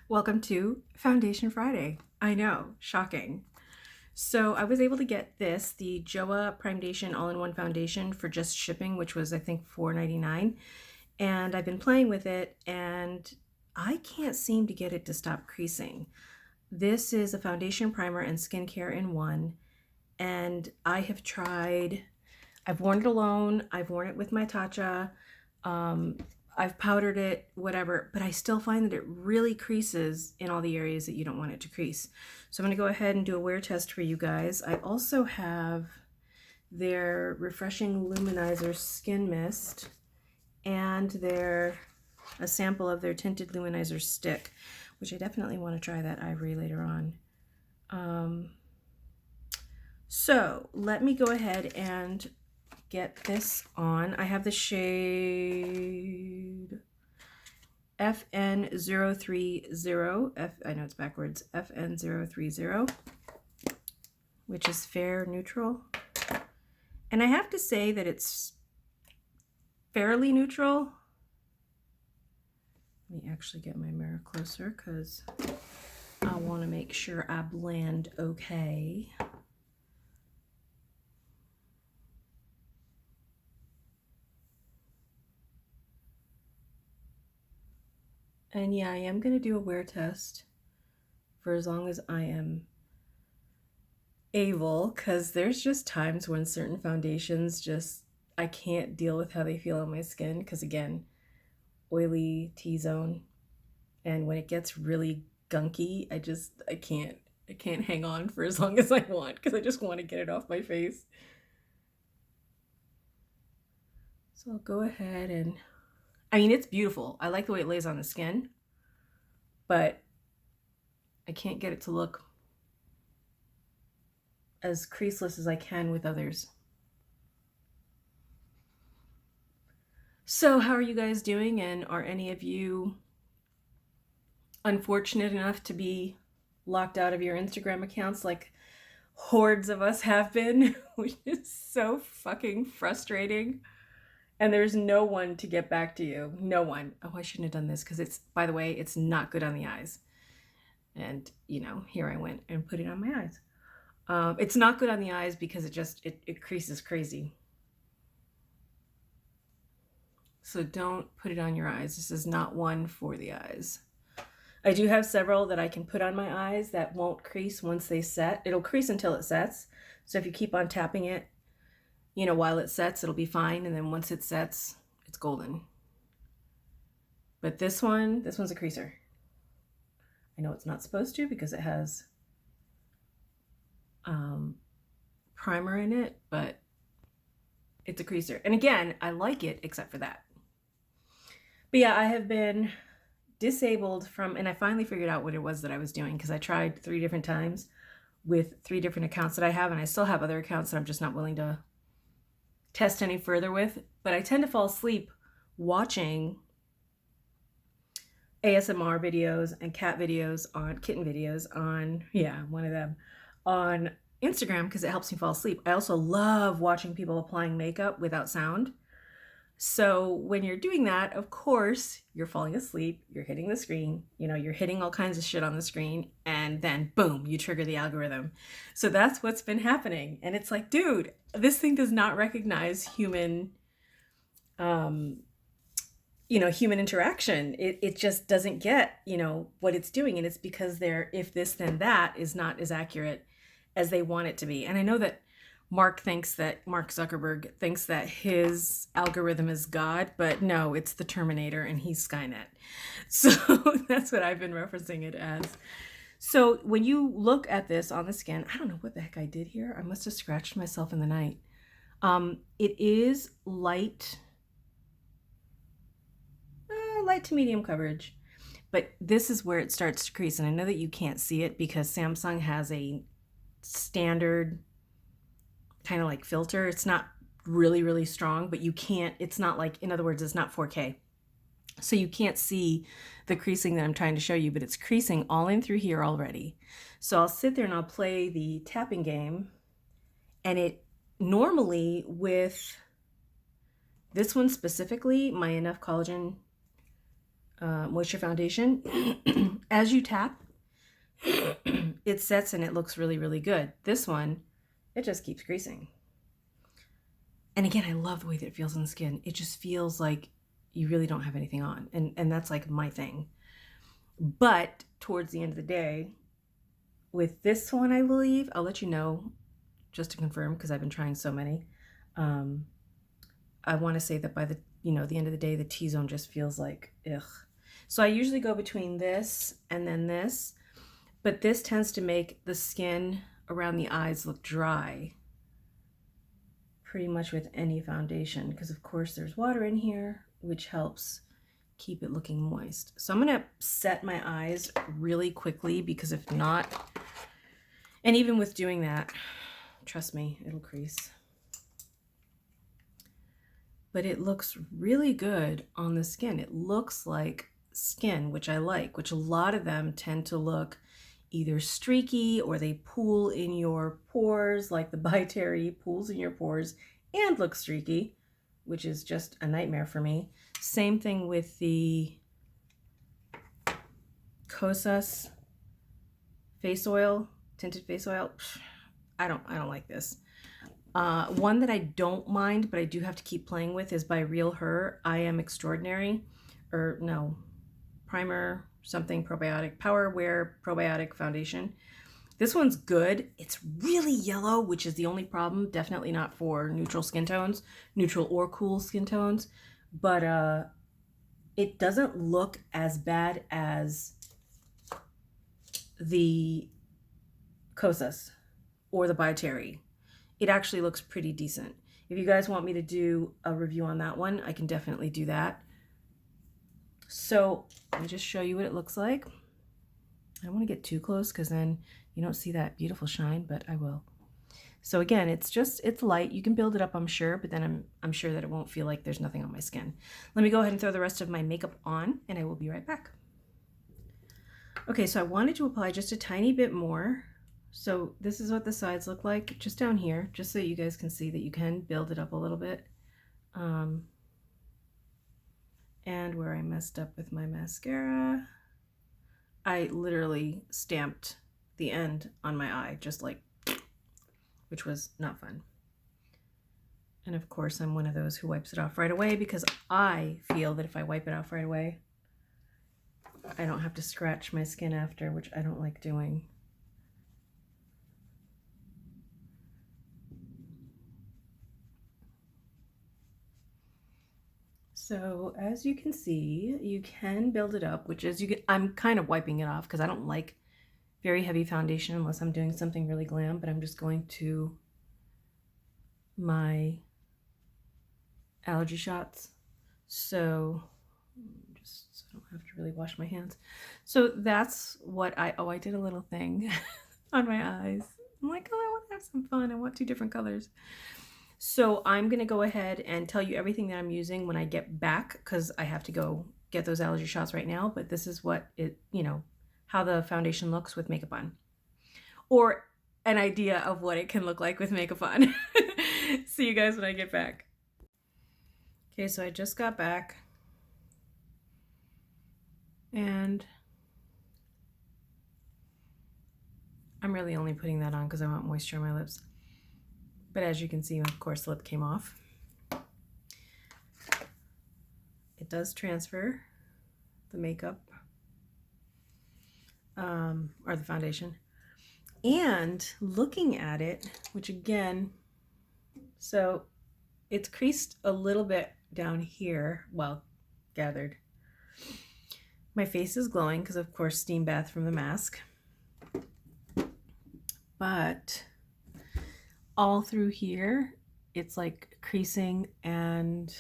Welcome to Foundation Friday. I know, shocking. So I was able to get this, the JOAH Primedation All-in-One Foundation for just shipping, which was I think $4.99. And I've been playing with it and I can't seem to get it to stop creasing. This is a foundation, primer, and skincare in one. And I have tried, I've worn it alone, I've worn it with my Tatcha, I've powdered it, whatever, but I still find that it really creases in all the areas that you don't want it to crease. So I'm going to go ahead and do a wear test for you guys. I also have their Refreshing Luminizer Skin Mist and a sample of their Tinted Luminizer Stick, which I definitely want to try that ivory later on. So let me go ahead and get this on. I have the shade FN030, I know it's backwards, FN030, which is fair neutral. And I have to say that it's fairly neutral. Let me actually get my mirror closer because I want to make sure I blend okay. And yeah, I am going to do a wear test for as long as I am able, because there's just times when certain foundations I can't deal with how they feel on my skin, because again, oily T-zone, and when it gets really gunky, I can't hang on for as long as I want, because I just want to get it off my face. So I'll go ahead and, I mean, it's beautiful. I like the way it lays on the skin, but I can't get it to look as creaseless as I can with others. So how are you guys doing? And are any of you unfortunate enough to be locked out of your Instagram accounts like hordes of us have been, which is so fucking frustrating? And there's no one to get back to you. No one. Oh, I shouldn't have done this because it's, by the way, it's not good on the eyes. And, you know, here I went and put it on my eyes. It's not good on the eyes because it creases crazy. So don't put it on your eyes. This is not one for the eyes. I do have several that I can put on my eyes that won't crease once they set. It'll crease until it sets. So if you keep on tapping it, you know, while it sets, it'll be fine. And then once it sets, it's golden. But this one's a creaser. I know it's not supposed to because it has primer in it, but it's a creaser. And again, I like it except for that. But yeah, I have been disabled from, and I finally figured out what it was that I was doing, because I tried 3 different times with 3 different accounts that I have, and I still have other accounts that I'm just not willing to test any further with. But I tend to fall asleep watching ASMR videos and kitten videos on, yeah, one of them, on Instagram, because it helps me fall asleep. I also love watching people applying makeup without sound. So when you're doing that, of course, you're falling asleep, you're hitting the screen, you know, you're hitting all kinds of shit on the screen, and then boom, you trigger the algorithm. So that's what's been happening. And it's like, dude, this thing does not recognize human, human interaction. It just doesn't get, you know, what it's doing. And it's because their if this then that is not as accurate as they want it to be. And I know that Mark Zuckerberg thinks that his algorithm is God, but no, it's the Terminator and he's Skynet. So that's what I've been referencing it as. So when you look at this on the skin, I don't know what the heck I did here. I must have scratched myself in the night. It is light to medium coverage, but this is where it starts to crease. And I know that you can't see it because Samsung has a standard kind of like filter. It's not really, really strong, but you can't, it's not like, in other words, it's not 4K. So you can't see the creasing that I'm trying to show you, but it's creasing all in through here already. So I'll sit there and I'll play the tapping game, and it normally, with this one specifically, my Enough Collagen moisture foundation. As you tap, it sets and it looks really, really good. This one, it just keeps creasing. And again, I love the way that it feels on the skin. It just feels like you really don't have anything on. And that's like my thing. But towards the end of the day, with this one, I believe, I'll let you know just to confirm because I've been trying so many. I want to say that by the end of the day, the T-zone just feels like, ugh. So I usually go between this and then this, but this tends to make the skin around the eyes look dry pretty much with any foundation because of course there's water in here, which helps keep it looking moist. So I'm going to set my eyes really quickly because if not, and even with doing that, trust me, it'll crease. But it looks really good on the skin. It looks like skin, which I like, which a lot of them tend to look either streaky or they pool in your pores, like the By Terry pools in your pores and looks streaky, which is just a nightmare for me. Same thing with the Kosas face oil, tinted face oil. I don't like this. One that I don't mind, but I do have to keep playing with is by Real Her. I Am Extraordinary, or no, primer something probiotic, Power Wear Probiotic Foundation. This one's good. It's really yellow, which is the only problem. Definitely not for neutral skin tones, neutral or cool skin tones, but it doesn't look as bad as the Kosas or the By Terry. It actually looks pretty decent. If you guys want me to do a review on that one, I can definitely do that. So let me just show you what it looks like. I don't want to get too close because then you don't see that beautiful shine, but I will. So again, it's light. You can build it up, I'm sure, but then I'm sure that it won't feel like there's nothing on my skin. Let me go ahead and throw the rest of my makeup on and I will be right back. Okay, so I wanted to apply just a tiny bit more. So this is what the sides look like just down here, just so you guys can see that you can build it up a little bit. And where I messed up with my mascara, I literally stamped the end on my eye, just like, which was not fun. And of course, I'm one of those who wipes it off right away because I feel that if I wipe it off right away, I don't have to scratch my skin after, which I don't like doing. So as you can see, you can build it up, which is I'm kind of wiping it off because I don't like very heavy foundation unless I'm doing something really glam, but I'm just going to my allergy shots. So just so I don't have to really wash my hands. So that's what I did a little thing on my eyes. I'm like, oh, I want to have some fun. I want 2 different colors. So I'm going to go ahead and tell you everything that I'm using when I get back because I have to go get those allergy shots right now. But this is what it, how the foundation looks with makeup on. Or an idea of what it can look like with makeup on. See you guys when I get back. Okay, so I just got back. And I'm really only putting that on because I want moisture on my lips. But as you can see, of course, lip came off. It does transfer the makeup or the foundation. And looking at it, which again, so it's creased a little bit down here, well, gathered. My face is glowing because, of course, steam bath from the mask. But all through here, it's like creasing and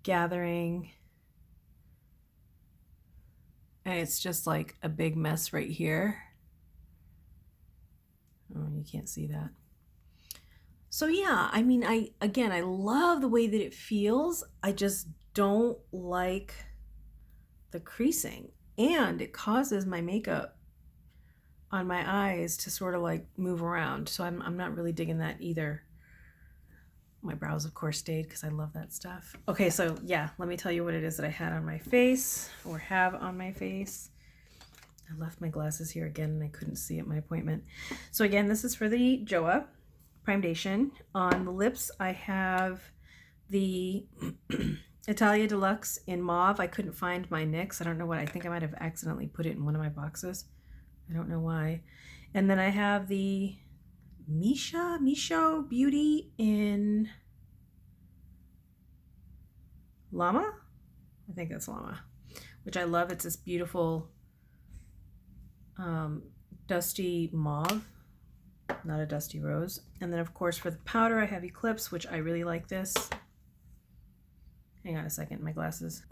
gathering. And it's just like a big mess right here. Oh, you can't see that. So yeah, I mean, I love the way that it feels. I just don't like the creasing. And it causes my makeup on my eyes to sort of like move around. So I'm not really digging that either. My brows, of course, stayed because I love that stuff. Okay, so yeah, let me tell you what it is that I had on my face, or have on my face. I left my glasses here again and I couldn't see at my appointment. So again, this is for the JOAH Primedation. On the lips, I have the Italia Deluxe in mauve. I couldn't find my NYX. I don't know what. I think I might have accidentally put it in one of my boxes. I don't know why. And then I have the Misho Beauty in Llama? I think that's Llama, which I love. It's this beautiful dusty mauve, not a dusty rose. And then of course for the powder I have Eclipse, which I really like this. Hang on a second, my glasses.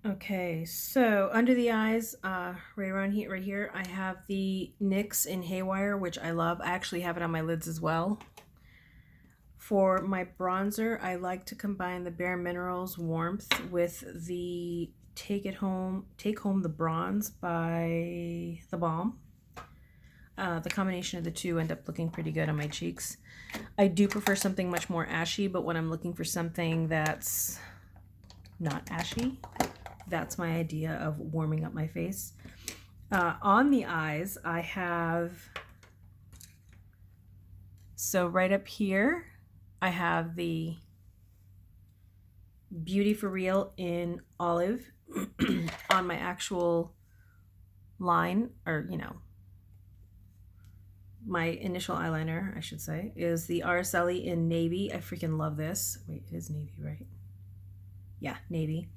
Okay, so under the eyes, right around here, right here, I have the NYX in Haywire, which I love. I actually have it on my lids as well. For my bronzer, I like to combine the Bare Minerals Warmth with the Take Home the Bronze by The Balm. The combination of the two end up looking pretty good on my cheeks. I do prefer something much more ashy, but when I'm looking for something that's not ashy, that's my idea of warming up my face. On the eyes, I have, so right up here, I have the Beauty for Real in Olive. On my actual line, or you know, my initial eyeliner, I should say, is the Araceli in Navy. I freaking love this. Wait, it is navy, right? Yeah, navy.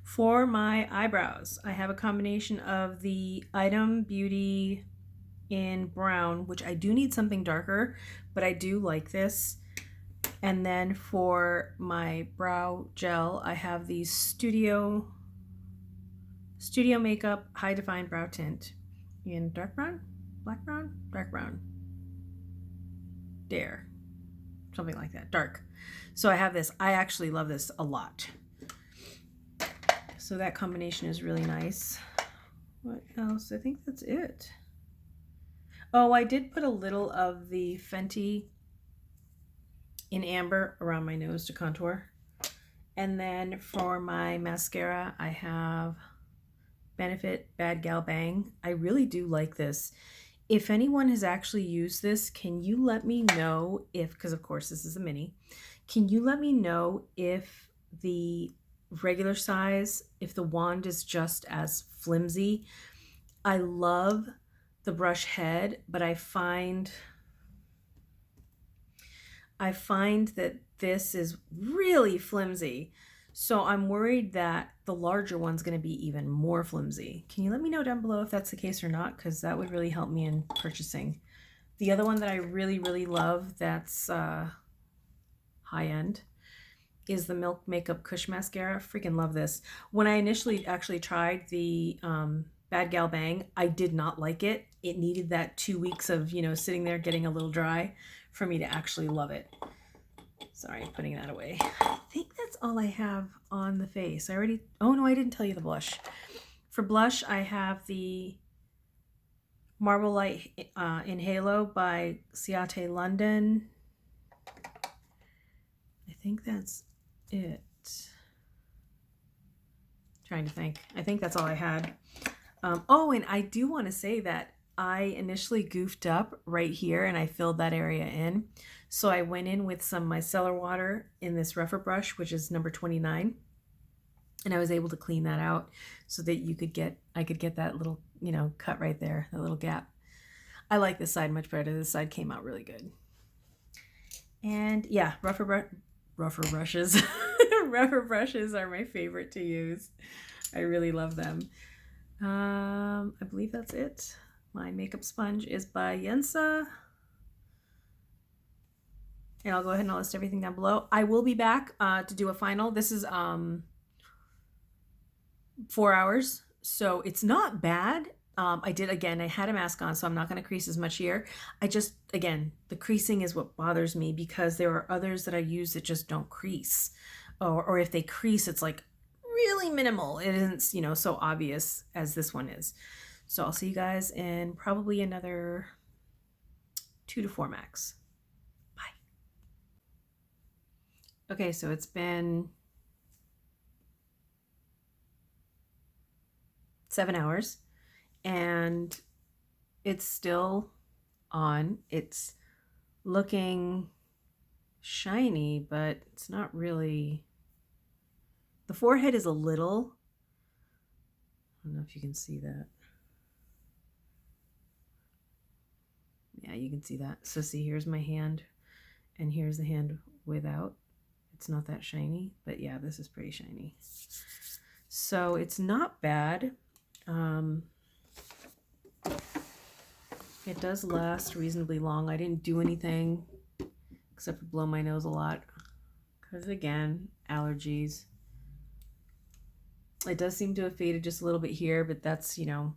For my eyebrows, I have a combination of the Item Beauty in brown, which I do need something darker, but I do like this. And then for my brow gel, I have the Studio Makeup High Define Brow Tint in dark brown, black brown, dark brown, Dare, something like that, dark. So I have this. I actually love this a lot. So that combination is really nice. What else? I think that's it. Oh, I did put a little of the Fenty in amber around my nose to contour. And then for my mascara, I have Benefit Bad Gal Bang. I really do like this. If anyone has actually used this, can you let me know if, because of course this is a mini, can you let me know if the regular size, if the wand is just as flimsy? I love the brush head, but I find that this is really flimsy. So I'm worried that the larger one's going to be even more flimsy. Can you let me know down below if that's the case or not? Because that would really help me in purchasing. The other one that I really, really love that's high-end is the Milk Makeup Kush Mascara. Freaking love this. When I initially actually tried the Bad Gal Bang, I did not like it. It needed that 2 weeks of, you know, sitting there getting a little dry for me to actually love it. Sorry, putting that away. I think that's all I have on the face. Oh no, I didn't tell you the blush. For blush, I have the Marble Light in Halo by Ciate London. I think that's it. Trying to think. I think that's all I had. Oh, and I do want to say that I initially goofed up right here and I filled that area in. So I went in with some micellar water in this rougher brush, which is number 29. And I was able to clean that out so that I could get that little, you know, cut right there, that little gap. I like this side much better. This side came out really good. And yeah, rougher brushes. Rougher brushes are my favorite to use. I really love them. I believe that's it. My makeup sponge is by Yensa. And I'll go ahead and I'll list everything down below. I will be back to do a final. This is 4 hours, so it's not bad. I had a mask on, so I'm not going to crease as much here. Again, the creasing is what bothers me because there are others that I use that just don't crease. Or if they crease, it's like really minimal. It isn't, you know, so obvious as this one is. So I'll see you guys in probably another 2 to 4 max. Bye. Okay, so it's been 7 hours and it's still on. It's looking shiny, but it's not really. The forehead is a little, I don't know if you can see that. Yeah, you can see that. So see, here's my hand and here's the hand without. It's not that shiny, but yeah, this is pretty shiny. So it's not bad. It does last reasonably long. I didn't do anything except for blow my nose a lot because, again, allergies. It does seem to have faded just a little bit here, but that's, you know,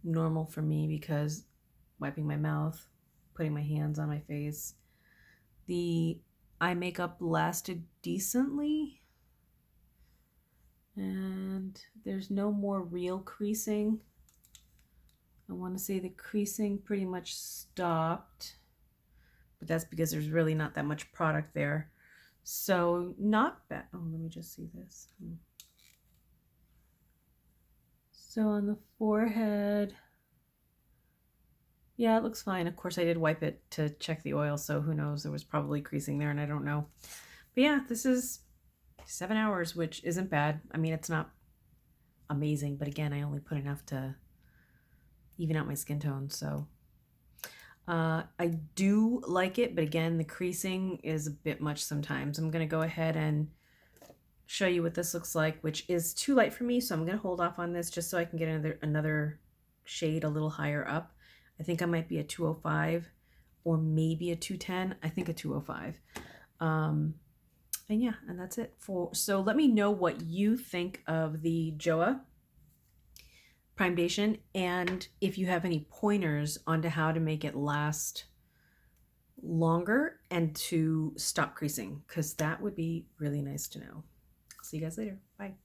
normal for me because wiping my mouth, putting my hands on my face. The eye makeup lasted decently, and there's no more real creasing. I want to say the creasing pretty much stopped, but that's because there's really not that much product there. So not bad. Oh, let me just see this. So on the forehead, yeah, it looks fine. Of course, I did wipe it to check the oil, so who knows? There was probably creasing there, and I don't know. But yeah, this is 7 hours, which isn't bad. I mean, it's not amazing, but again, I only put enough to even out my skin tone, so I do like it, but again, the creasing is a bit much sometimes. I'm going to go ahead and show you what this looks like, which is too light for me, so I'm going to hold off on this just so I can get another shade a little higher up. I think I might be a 205 or maybe a 210. I think a 205. And yeah, and that's it. So let me know what you think of the JOAH Primedation, and if you have any pointers onto how to make it last longer and to stop creasing, because that would be really nice to know. See you guys later. Bye.